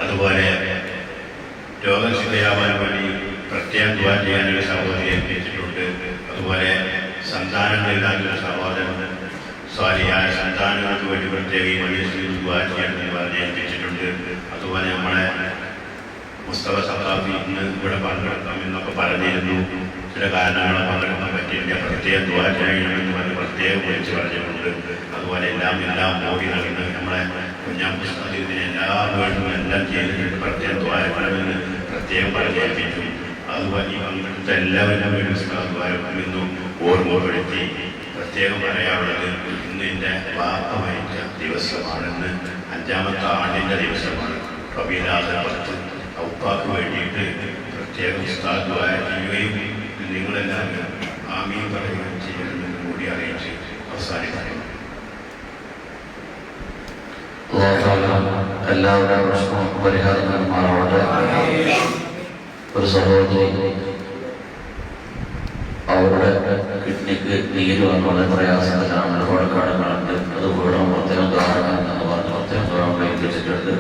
അതുപോലെ രോഗശിദ്ധയാവാൻ വേണ്ടി പ്രത്യേകം ദുആ ചെയ്യാനൊരു സഹോദരി ഏൽപ്പിച്ചിട്ടുണ്ട്. അതുപോലെ സന്താനങ്ങളില്ലാത്തൊരു സഹോദരൻ സ്വാലിഹായ സന്താനങ്ങൾക്ക് വേണ്ടി പ്രത്യേകം മനുഷ്യർ ദുആ ചെയ്യാൻ പറഞ്ഞ് ഏൽപ്പിച്ചിട്ടുണ്ട്. അതുപോലെ നമ്മളെ മുസ്തഫ സഖാഫി ഇന്ന് ഇവിടെ പങ്കെടുക്കാം എന്നൊക്കെ പറഞ്ഞിരുന്നു. ചില കാരണങ്ങളെ പങ്കെടുക്കാൻ പറ്റിയില്ല. പ്രത്യേകം ദുആ ചെയ്യണമെന്ന് പറഞ്ഞ് പ്രത്യേകം വിളിച്ച് പറഞ്ഞിട്ടുണ്ട്. അതുപോലെ എല്ലാം ഓടി നടന്ന് നമ്മളെ കുഞ്ഞാപ്പുസ്തകത്തിന് എല്ലാ വേണ്ടും എല്ലാം ചെയ്തിട്ടുണ്ട്. പ്രത്യേകം ദുആ ചെയ്യണമെന്ന് പ്രത്യേകം പറഞ്ഞേൽപ്പിച്ചു. അതുപോലെ ഈ പങ്കെടുത്ത എല്ലാവരും വേണ്ടി ദ്വാരക്കുമെന്നും ഓർമ്മപ്പെടുത്തി പ്രത്യേകം പറയാനുള്ളത് ഇന്ന് എൻ്റെ വാപ്പ മരിച്ച ദിവസമാണെന്ന് 5ാമത്തെ ആണ്ടിൻ്റെ ദിവസമാണ്. റബീഉൽ ആഖിർ 10 ഉപ്പാക്ക് വേണ്ടിയിട്ട് പ്രത്യേകം ഉസ്താദ് ദുആ ചെയ്യുകയും നിങ്ങളെല്ലാവരും ആമീൻ പറയുകയും ചെയ്യണമെന്ന് കൂടി അറിയിച്ച് അവസാനിപ്പിക്കുന്നു. എല്ലാവരുടെ പ്രശ്നവും പരിഹാരം മാറാവട്ടെ. ഒരു സഹോദരി അവരുടെ കിഡ്നിക്ക് നീര് വന്ന് വളരെ പ്രയാസത്തിലാണ്. ഒരുപാട് കടങ്ങളുണ്ട്. അത് വീടും പ്രത്യേകം ദ്വാരക്കാൻ എന്ന് പറഞ്ഞ് പ്രത്യേകം ദ്വാരം ഏൽപ്പിച്ചിട്ടുണ്ട്.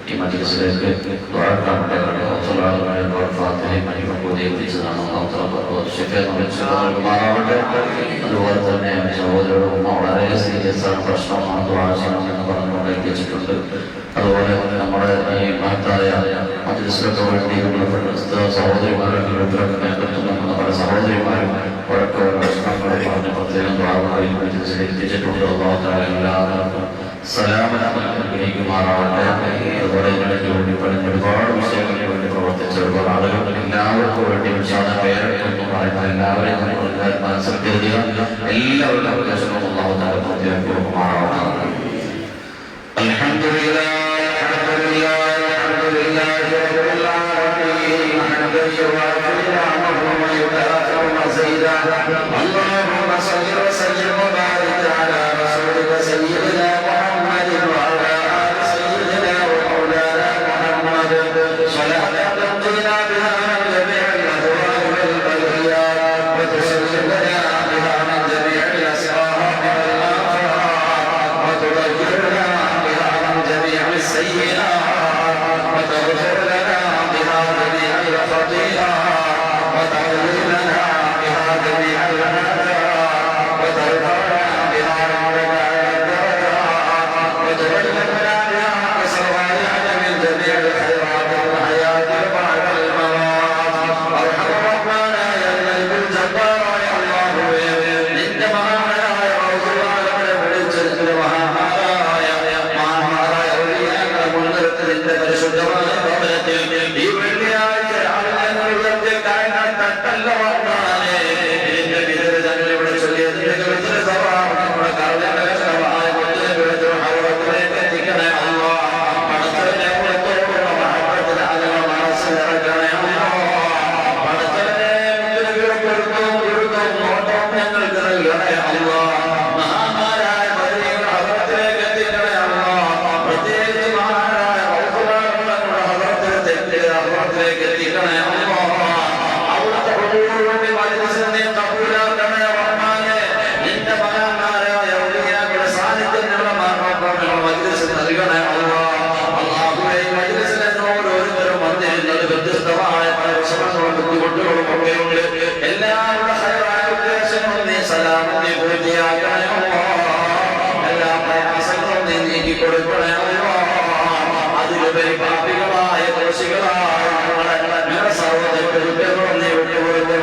ഈ മജ്‌ലിസിലേക്ക് ദ്വാരക്കാൻ വേണ്ടി ഏൽപ്പിച്ചതാണ്. അതുപോലെ തന്നെ സഹോദരിയുടെ ഉമ്മ വളരെ സീരിയസ് ആണ്, പ്രശ്നമാണ്, ദ്വാ ചെയ്യണമെന്ന് പറഞ്ഞുകൊണ്ട് ഏൽപ്പിച്ചിട്ടുണ്ട്. അതുപോലെ നമ്മുടെ ഈ മഹത്തായ മജ്‌ലിസിലൊക്കെ വേണ്ടി സഹോദരിമാരുടെ നേതൃത്വം നൽകുന്ന പല സഹോദരിമാരും അവരൊക്കെ ഓരോ പ്രശ്നങ്ങളെ പറഞ്ഞ് പ്രത്യേകം ദ്വാരങ്ങളിൽ ഏൽപ്പിച്ചിട്ടുണ്ട്. എല്ലാവർക്കും സലാമനീകുമാറാവട്ടെ. അതുപോലെ ഇതിനൊക്കെ വേണ്ടി പറഞ്ഞ ഒരുപാട് വിഷയങ്ങൾക്ക് വേണ്ടി പ്രവർത്തിച്ച ഒരുപാട് ആളുകൾ എല്ലാവർക്കും വേണ്ടി പേരെന്ന് പറയുന്ന എല്ലാവരെയും മനസ്സിൽ കരുതുക. എല്ലാവരുടെ അവകാശവും അല്ലാഹു പൂർത്തിയാക്കി മാറാവട്ടെ. അൽഹംദുലില്ലാഹ് اللهم صل وسلم وبارك على رسولك سيدنا محمد وعلى آل سيدنا ومولانا محمد صلاة تقضينا بها من جميع الأهوال والبليات وتسلمنا بها من جميع الأسرار والآفات وتطهرنا بها من جميع السيئات وتغفر لنا بها جميع الخطيئات وتعلم لنا بها جميع الآثار وترفعنا بها عندك على الدرجات وتبلغنا بها بصوالح من جميع الخيرات والحياة بعد الممات. أرحم الرحمن يا الملك الجبار يا الله നിന്റെ മഹാനായ റസൂലുള്ളാഹിയുടെ വിളിച്ചെടുത്ത മഹാനായ ഔലിയാക്കളെ മുൻനിർത്തി നിന്റെ പരിശുദ്ധമായ ഭവനത്തിൽ ഈ വെള്ളിയാഴ്ച രാവിലെ തട്ടല്ല വന്നാലേ നിന്റെ വിതരജനങ്ങളിവിടെ ചൊല്ലിയതിന്റെ വിതര സ്വഭാവം നമ്മുടെ കർമ്മമായ മുന്നിൽ വിളിച്ചു ഹൗറത്തിലേക്ക് എത്തിക്കണേ അല്ലാ. പടച്ചവനെ പുറത്തോടുള്ള മഹബത്തിൽ ആളുകൾ മനസ്സിലിറക്കണേ അല്ലാ. പടച്ചവനെ കൊടുക്കും നോട്ടം ഞങ്ങൾക്ക് നൽകണേ അല്ലാ. മഹാന്മാരായ ബദരീകൾ ഹൗറത്തിലേക്ക് എത്തിക്കണേ അല്ലാ. പ്രത്യേകിച്ച് മഹാനായ റസൂലുള്ളാഹിയുടെ ഹൗറത്തിലേക്ക് എത്തിക്കണേ അല്ലാ. അവിടുത്തെ ഹുദൂറിന്റെ മജ്‌ലിസിനെ കബൂലാക്കണേ റഹ്മാനേ. നിന്റെ മഹാന്മാരായ ഔലിയാക്കളുടെ സാന്നിധ്യത്തിലുള്ള മജ്‌ലിസ് നൽകണേ അല്ലാ. അല്ലാഹുവേ, ഈ മജ്‌ലിസിൽ ഓരോരുത്തരും വന്നിരുന്നത് വ്യത്യസ്തമായ പല വിഷമങ്ങളും ബുദ്ധിമുട്ടുകളും ഒക്കെയുണ്ട്. എല്ലാവരുടെ ഹൈറായ ഉദ്ദേശങ്ങളും നീ സലാമത്തെ പൂർത്തിയാക്കണേ അല്ലാ. എല്ലാ പ്രയാസങ്ങളും നീ നീക്കി കൊടുക്കണേ അല്ലാ. അതിലുപരി പാപികളായ ദോഷികളായ ഞങ്ങളുടെ സർവ്വതെറ്റുകളും നീ വിട്ടുകൊടുത്ത്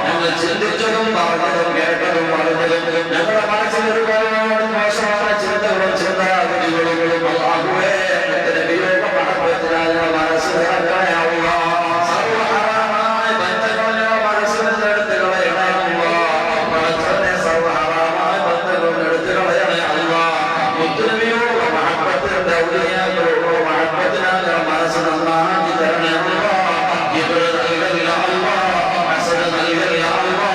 ഞങ്ങൾ ചിന്തിച്ചതും പറഞ്ഞതും കേട്ടതും പറഞ്ഞതും ഞങ്ങളുടെ മനസ്സിൽ ഒരുപാട് മോശമായ ചിന്തകളും ചിന്താഗതികളും അല്ലാഹുവേ വിയോഗ മഹബത്തിനാൽ മനസ്സിലാക്കണേ അല്ലാ. സർവ്വഹറാമായ ബന്ധങ്ങളെ മനസ്സിൽ നിന്നെടുത്ത് കളയണേ അല്ലാ. മനസ്സിനെ സർവ്വഹറാമായ ബന്ധങ്ങൾ എടുത്ത് കളയണേ അല്ലാ. മുത്തുനബിയോട് മഹബത്തിന്റെ ഔലിയാക്കളോട് മഹബത്തിനാൽ മനസ്സ് നന്നാക്കി തരണേ അല്ലാ. ഇബ്ര നൽകല്ല അല്ലാ. ഹസന നൽകല്ല അല്ലാ.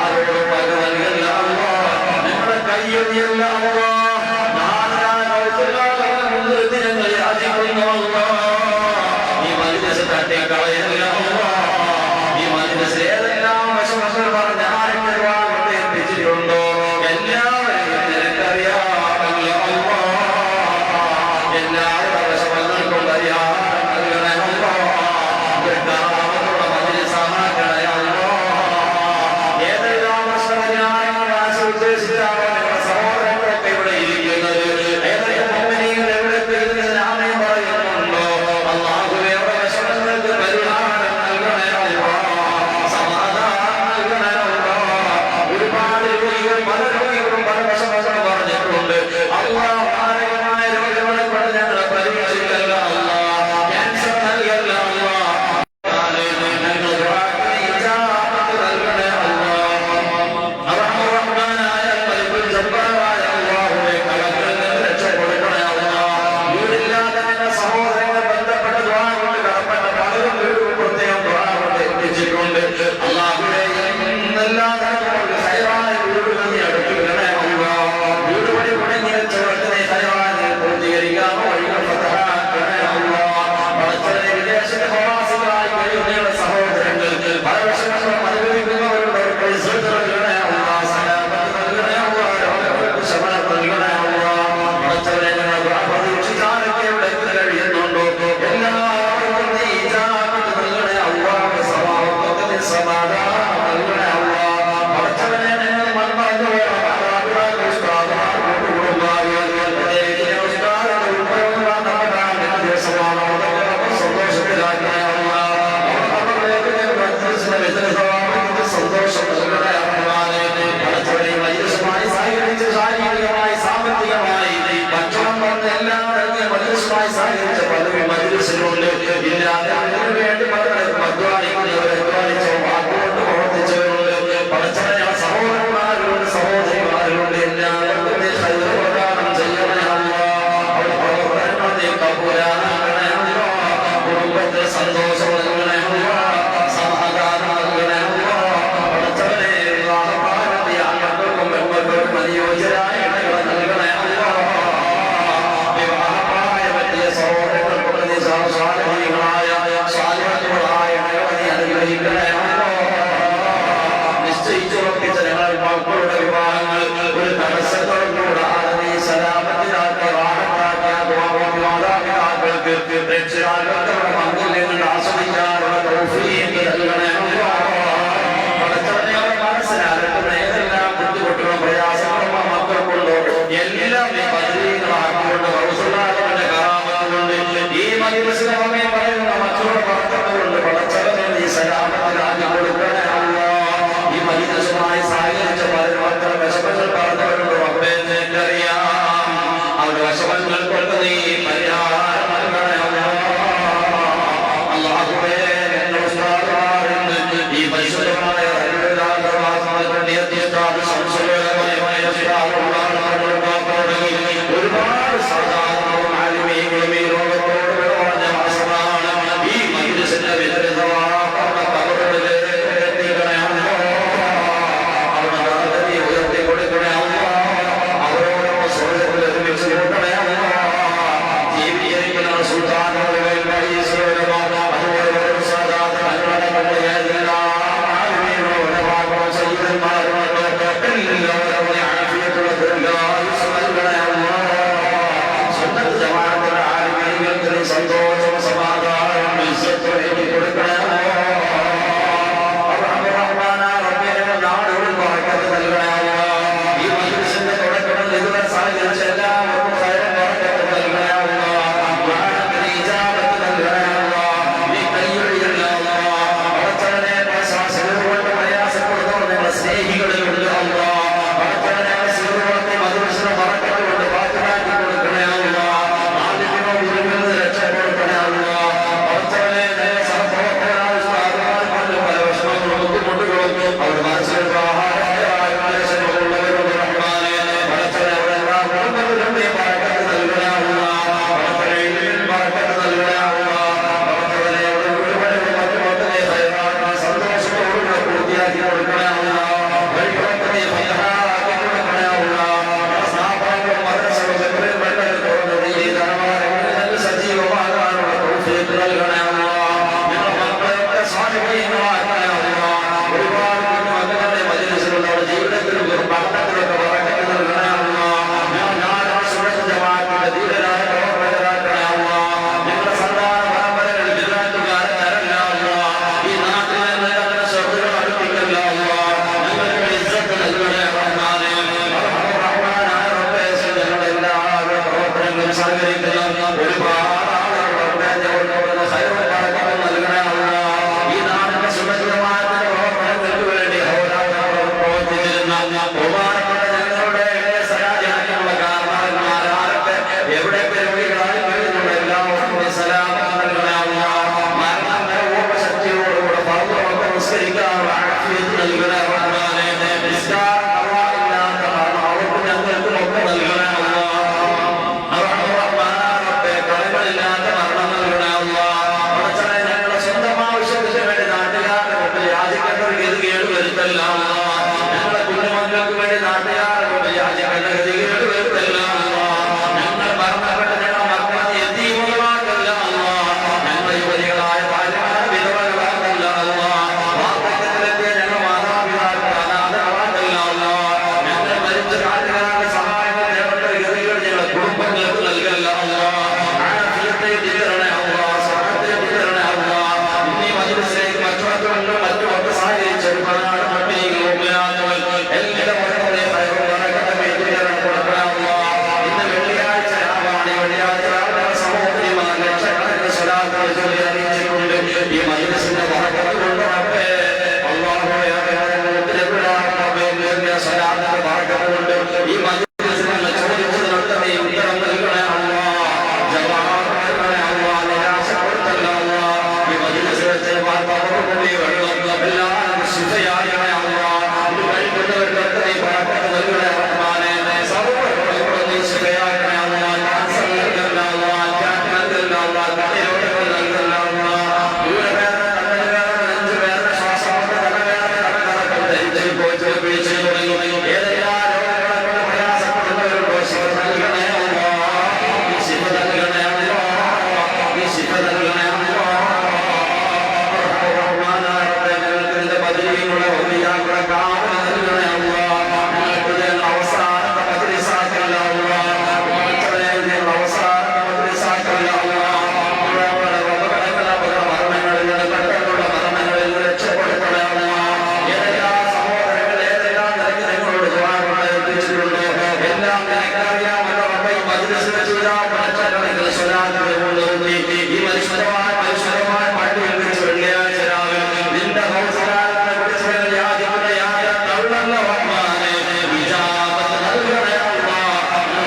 ആരോടും പക നൽകല്ല അല്ലാ. നിങ്ങളുടെ കയ്യൊഴിയല്ല അല്ലാ. നാലായ ഔലിയാക്കളെ മുൻനിർത്തി ഞങ്ങൾ യാചിക്കുന്നു അല്ലാ. ഈ മജ്‌ലിസ് തട്ടിക്കളയല്ല അല്ലാ. ഈ മജ്‌ലിസ് ഏതെല്ലാം വശങ്ങൾ പറഞ്ഞ് ആരെങ്കിലും ഏൽപ്പിച്ചിട്ടുണ്ടോ എല്ലാവരെയും നിനക്കറിയാമല്ലോ അല്ലാ. എല്ലാവരുടെ വിഷമങ്ങൾക്കും പരിഹാരം നൽകണേ അല്ലാ. ദുർഗാവതുള്ള മജ്‌ലിസാക്കണേ അല്ലാ. ഏതെല്ലാം പ്രശ്നപരിഹാരങ്ങൾ ഉദ്ദേശിച്ചാണോ നിങ്ങളുടെ സഹോദരങ്ങളൊക്കെ ഇവിടെ ഇരിക്കുന്നത്, ഏതൊക്കെ മുഅ്മിനീങ്ങൾ എവിടെയൊക്കെ ഇരുന്ന് ആമീൻ പറയുന്നുണ്ടോ, അല്ലാഹുവേ അവരുടെ വിഷമങ്ങൾക്ക് പരിഹാരം നൽകണേ അല്ലാ. സമാധാനം നൽകണേ അല്ലാ. ഒരുപാട് രോഗികൾ, പല രോഗികളും പല വിഷമങ്ങളും പറഞ്ഞിട്ടുണ്ട്. അല്ലാഹ് മാരകമായ രോഗങ്ങളെ കൊണ്ട് ഞങ്ങളെ പരീക്ഷിക്കല്ല അല്ലാ. ക്യാൻസർ നൽകല്ല അല്ലാ. ഞങ്ങൾ ദുആക്ക് ഇജാബത്ത് നൽകണേ അല്ലാ. റഹ്മാനായ മലിക്കുൽ ജബ്ബാറായ അല്ലാഹുവേ കലങ്ങളിൽ നിന്ന് രക്ഷപ്പെടുത്തണേ അല്ലാ. വീടില്ലാതെ ഞങ്ങളുടെ സഹോദരങ്ങളെ ബന്ധപ്പെട്ട ദുആ കൊണ്ട് കടപ്പെട്ട പലരും വീടുകൾ പ്രത്യേകം ദുആ കൊണ്ട് എത്തിച്ചിട്ടുണ്ട്. അല്ലാഹുവേ ഇന്നെല്ലാം നമുക്ക് ഹൈറായ വീടുകൾ നീ അടുപ്പിക്കണേ അല്ലാ. വീട് പണി മുടങ്ങി വെച്ചവർക്ക് നീ ഹൈറായ നീ പൂർത്തീകരിക്കാൻ വഴികൾ ഫതഹാക്കണേ അല്ലാ. പടച്ചവനെ വിദേശത്തെ പ്രവാസികളായി കഴിയുന്ന ഞങ്ങളുടെ സഹോദരങ്ങൾ പല വിഷമങ്ങളും അനുഭവിക്കുന്നവരുടെ പൈസ നൽകണേ അല്ലാ. സലാമത്ത് നൽകണേ അല്ലാ. രോഗങ്ങൾക്ക് ശമനം നൽകണേ അല്ലാ. പടച്ചവനെ ഞങ്ങൾ പ്രതീക്ഷിച്ചാലൊക്കെ ഇവിടെ എത്തി കഴിയുന്നുണ്ടോ എല്ലാവർക്കും നീ ഇജാബത്ത് നൽകണേ അല്ലാ. സമാധാനം നീ സമാധാനം നൽകണേ അല്ലാ. പടച്ചവനെ ഞങ്ങൾ മൺമറഞ്ഞു പോയ മാതാപിതാക്കൾ, ഉസ്താദുമാർ, കൂട്ടുകുടുംബാദികൾ, പ്രത്യേകിച്ച് ഉസ്താദുകളുടെ ഉൾപ്പെടുന്ന നമ്മുടെ നാടിന്റെ ദിവസമാണ്. അവരുടെ സന്തോഷത്തിലാക്കണേ അല്ലാ. സന്തോഷം നൽകണേ റഹ്മാനേ. പടച്ചവനെ മജ്‌ലിസുമായി സഹകരിച്ച് ശാരീരികമായി സാമ്പത്തികമായി ഭക്ഷണം വന്ന് എല്ലാം ഇറങ്ങിയ മജ്‌ലിസുമായി സഹകരിച്ച പലരും മജ്‌ലിസിലുണ്ട്. ഇല്ലാതെ അതിനു വേണ്ടി പലരും അധ്വാനിക്കുന്നവർ, അധ്വാനിച്ചോ വാക്കുകൊണ്ട് പ്രവർത്തിച്ചവരുണ്ട്. പടച്ചവനെ സഹോദരന്മാരുണ്ട്, സഹോദരിമാരുണ്ട്. എല്ലാവർക്കും നീ ഖൈർ പ്രദാനം ചെയ്യണേ അല്ലാ. അവരുടെ പ്രവർത്തനങ്ങൾ നീ കബൂലാക്കണേ അല്ലാ. കുടുംബത്തിൽ സന്തോഷം നൽകണേ അല്ലാ. സമാധാനം നൽകണേ അല്ലാ. പടച്ചവനെ വിവാഹപ്രായമായ മക്കൾക്കും പെൺമക്കൾക്കും അനുയോജ്യരായ ഇണകളെ നൽകണേ അല്ലാ. വിവാഹപ്രായമെത്തിയ സഹോദരങ്ങൾക്കും നീ സാലിഹീങ്ങളായ സാലിഹത്തുകളായ ഇണകളെ നീ അനുഗ്രഹിക്കണേ അല്ലാ. നിശ്ചയിച്ചുറപ്പിച്ച ഞങ്ങൾ മക്കളുടെ വിവാഹങ്ങൾ ഒരു തടസ്സങ്ങളും കൂടാതെ നീ സലാമത്തിലാക്കി റാഹത്താക്കി മാതാപിതാക്കൾക്ക് രക്ഷിതാക്കൾക്ക് മംഗല്യങ്ങൾ ആസ്വദിക്കാനുള്ള തൗഫീഖ് നൽകണേ അല്ലാ. പടച്ചവനെ അവരുടെ മനസ്സിലാകട്ടെ ഏതെല്ലാം ബുദ്ധിമുട്ടുകളും പ്രയാസങ്ങളും ആ മക്കൾക്കുണ്ടോ എല്ലാം നീ ബദരീകളാക്കിക്കൊണ്ട് റസൂലുള്ളാഹിയുടെ കറാമത്തുകൊണ്ട് ഈ മജ്‌ലിസിലെ മുഅ്മിൻ പറയുന്ന മറ്റുള്ള വാർത്തകളുണ്ട്. പടച്ചവനെ നീ സലാമത്തിലാക്കി കൊടുക്കണേ അല്ലാ. ഈ മജ്‌ലിസുമായി സഹകരിച്ച പലരും അത്ര വിഷമങ്ങൾ പറഞ്ഞവരുണ്ട്. റബ്ബേ നിനക്കറിയാം. അവരുടെ വിഷമങ്ങൾക്കൊക്കെ നീ പരിഹാരം നൽകണേ അല്ലാ. അല്ലാഹുവേ എന്റെ ഉസ്താദുമാരുണ്ട് ഈ പരിശുദ്ധമായ ഒരുപാട് സാധാരണവും ആലിമീങ്ങളും ഈ ലോകത്തോട് വിടവാഞ്ഞ മാസമാണ്. ഈ മജ്‌ലിസിന്റെ വിദഗ്ധമായ കബറിലേക്ക് അല്ലാ. അവരുടെ ദാതനെ ഉയർത്തി കൊടുക്കണേ അല്ലാ. അവരോടൊപ്പം സ്വർഗ്ഗത്തിൽ ഒരുമിച്ച് കൂട്ടണേ അല്ലാ. ജീവിച്ചിരിക്കുന്ന സുൽത്താനുകളുടെ അതുപോലെ ഒരു സാധാരണ അനുഭവങ്ങളുടെ എല്ലാം ആലിമീങ്ങളും സയ്യിദന്മാരും എല്ലാവരും ആഫിയത്തുള്ള ദീർഘായുസ്സ് നൽകണേ അല്ലാ. സുന്നത്ത് ജമാഅത്തിന്റെ ആലിമീങ്ങൾ സഹകരിക്കുന്ന ഒരുപാട് ഈ നാടിന്റെ സുരക്ഷിതമായതിന്റെ പ്രവർത്തനങ്ങൾക്ക് വേണ്ടി പ്രവർത്തിച്ചിരുന്ന ബഹുമാനപ്പെട്ട ഞങ്ങളുടെ സരാജനത്തിനുള്ള കാരണവന്മാരാരൊക്കെ എവിടെ പരിപാടികളായി കഴിയുന്നുള്ള എല്ലാവർക്കും സലാം നൽകണമല്ല. മരണം വരെ ശക്തിയോടുകൂടെ പറഞ്ഞു നമസ്കരിക്കാനുള്ള ആഫിയത്ത് നൽകണ റഹ്മാനെ. നിസ്കാരം കർമ്മമില്ലാത്ത മരണം അവർക്ക് ഞങ്ങൾക്കും ഒക്കെ നൽകണമല്ല. റഹ്മാനെ കളികളില്ലാത്ത മരണം നൽകണമല്ല. പടച്ചവനെ ഞങ്ങളുടെ സ്വന്തം ആവശ്യത്തിന് വേണ്ടി നാട്ടുകാരുടെ മുമ്പിൽ യാചിക്കേണ്ട ഒരു ഗതികേട് വരുത്തല്ല. ഞങ്ങളുടെ കുഞ്ഞുമക്കൾക്ക് വേണ്ടി നാട്ടുകാരുടെ മുമ്പിൽ യാചിക്കേണ്ട ഗതികേട് വരുത്തല്ല. ഞങ്ങൾ മരണപ്പെട്ട ഞങ്ങളുടെ മക്കളെ യതീമുകളാക്കല്ല. ഞങ്ങൾ യുവതികളായ ഭാര്യമാരെ വിധവകളാക്കല്ല. വാർദ്ധക്യത്തിലെത്തിയ ഞങ്ങൾ മാതാപിതാക്കൾ അനാഥകളാക്കല്ല. ഞങ്ങൾ മരിച്ച നാട്ടുകാരുടെ സഹായങ്ങൾ ഞങ്ങളുടെ ഗതികൾ ഞങ്ങളുടെ കുടുംബങ്ങൾക്ക് നൽകല്ല. ആഫിയത്തെ വിതരണ സ്വർണ്ണത്തെ വിതരണ ഇന്നീ മജ്‌ലിസിലേക്ക് മറ്റുള്ളവർക്ക് മറ്റുമൊക്കെ സഹകരിച്ച് ഒരുപാട് മക്കളീകൾ എല്ലാം ഒരേ ഇന്ന് വെള്ളിയാഴ്ച രാവാണ്. വെള്ളിയാഴ്ച സഹോദരിമാർ ലക്ഷക്കണക്കിന് സ്വലാത്തുകൾ ചൊല്ലി അറിയിച്ചിട്ടുണ്ട്. ഈ മജ്‌ലിസിന്റെ ബറക്കത്ത് കൊണ്ട് റബ്ബേ അല്ലാഹുവേ സ്വലാത്തിന്റെ ബറക്കത്ത് കൊണ്ട് ഈ മജ്‌ലിസിനുള്ള ചോദ്യത്തിനൊക്കെ ഉത്തരം നൽകണേ അല്ലാഹ്. ജവാബ് നൽകണേ അല്ലാഹ്. നിരാശപ്പെടുത്തല്ല അല്ലാഹ്. ഈ മജ്‌ലിസിൽ വെച്ച് വാർത്തകളുടെ വെള്ളം എല്ലാവരും ശുദ്ധയാകണേ അല്ലാഹ്. ഇത് കഴിക്കുന്നവർക്ക് നീ ബറക്കത്ത് നൽകണേ റഹ്മാനെ. സർവ്വ നീ ശുദ്ധയാകണേ അല്ലാഹ്. ക്യാൻസർ നൽകല്ല അല്ലാഹ്. അറ്റാക്ക് നൽകല്ല അല്ലാഹ്. കണ്ണിരോഗങ്ങൾ നൽകല്ല അല്ലാഹ്. ഊരവേദന, കണ്ണുവേദന, നെഞ്ചുവേദന, ശ്വാസമുട്ട്, തലവേദന, കടക്കടക്കം ധരിച്ചു പോയി പിടിച്ചു തുടങ്ങി ഏതെല്ലാം രോഗങ്ങളെ കൊണ്ട് പ്രയാസപ്പെടുന്നവരുണ്ടോ ശിവ നൽകണേ അല്ലാഹ്. നീ ശിവ നൽകണേ അല്ലാഹ്. നീ ശിവ നൽകണേ അല്ലാഹ്. ഞങ്ങൾക്ക് ബദരീനുള്ള വലിയാക്കളെ കാവൽ നൽകണേ അല്ലാഹ്. ഞങ്ങൾക്ക് അവസാനത്തെ മജ്‌ലിസാക്കല്ല അല്ലാഹ്. അവസാനത്തെ മജ്‌ലിസാക്കല്ല അല്ലാഹ്. മരണങ്ങളിൽ നിന്ന് പെട്ടെന്നുള്ള മരണങ്ങളിൽ നിന്ന് രക്ഷപ്പെടുത്തണേ അല്ലാഹ്. ഏതെല്ലാം സഹോദരങ്ങൾ ഏതെല്ലാം നിലയ്ക്ക് നിങ്ങളോട് ദുആ എത്തിച്ചിട്ടുണ്ടോ എല്ലാം നിനക്കറിയാമല്ലോ. ഈ മജ്‌ലിസിൽ ലക്ഷക്കണക്കിന് സ്വലാത്തുകൾ കൊണ്ടുവന്നി ഈ മനുഷ്യരമായ പള്ളിയിൽ വെച്ച് വെള്ളിയാഴ്ച രാവിലെ നിന്റെ ഹൗസലാലത്തെ വിളിച്ചവരെ യാചിക്കുന്ന യാതൊരു തള്ളല്ല റഹ്മാനെ. വിജാപത്ത് നൽകണേ അല്ലാഹ്.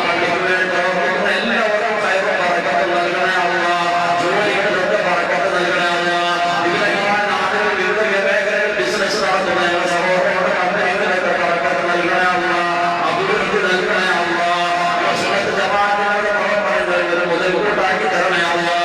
പള്ളിക്ക് വേണ്ടി പ്രവർത്തിക്കുന്ന എല്ലാവരും ഖൈറും ബറക്കത്തും നൽകണേ അല്ലാഹ്. ജോലികളിലൊക്കെ ബറക്കത്ത് നൽകണേ അല്ലാഹ്. വിവിധങ്ങളായ നാടുകളിൽ വിവിധ മേഖലകളിൽ ബിസിനസ് നടത്തുന്ന ഞങ്ങളുടെ സഹോദരങ്ങളുടെ കമ്പനികളിലൊക്കെ ബറക്കത്ത് നൽകണേ അല്ലാഹ്. അഭിവൃദ്ധി നൽകണേ അല്ലാഹ്. സുന്നത്ത് ജമാഅത്തിനോട് പ്രവർത്തനങ്ങൾ മുതൽക്കൂട്ടാക്കി തരണേ അല്ലാഹ്.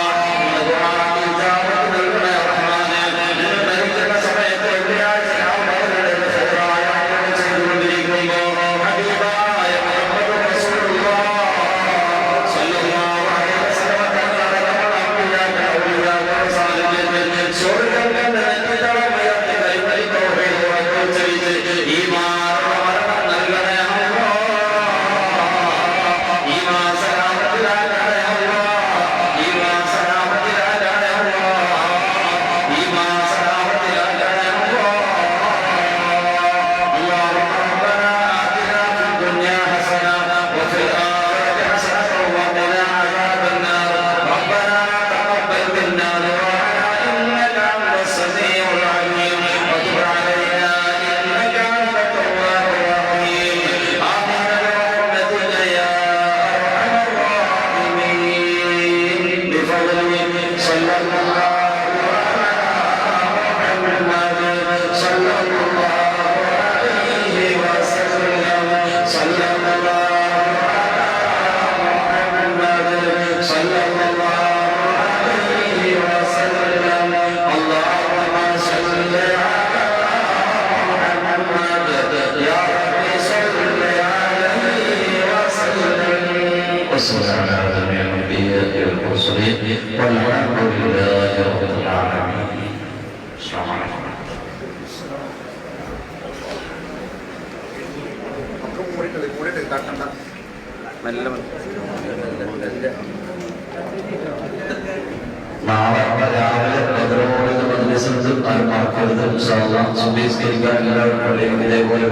والحمد لله رب العالمين. السلام عليكم. നാളെ രാവിലെ മദ്രസ എല്ലാവരും ഇതേപോലെ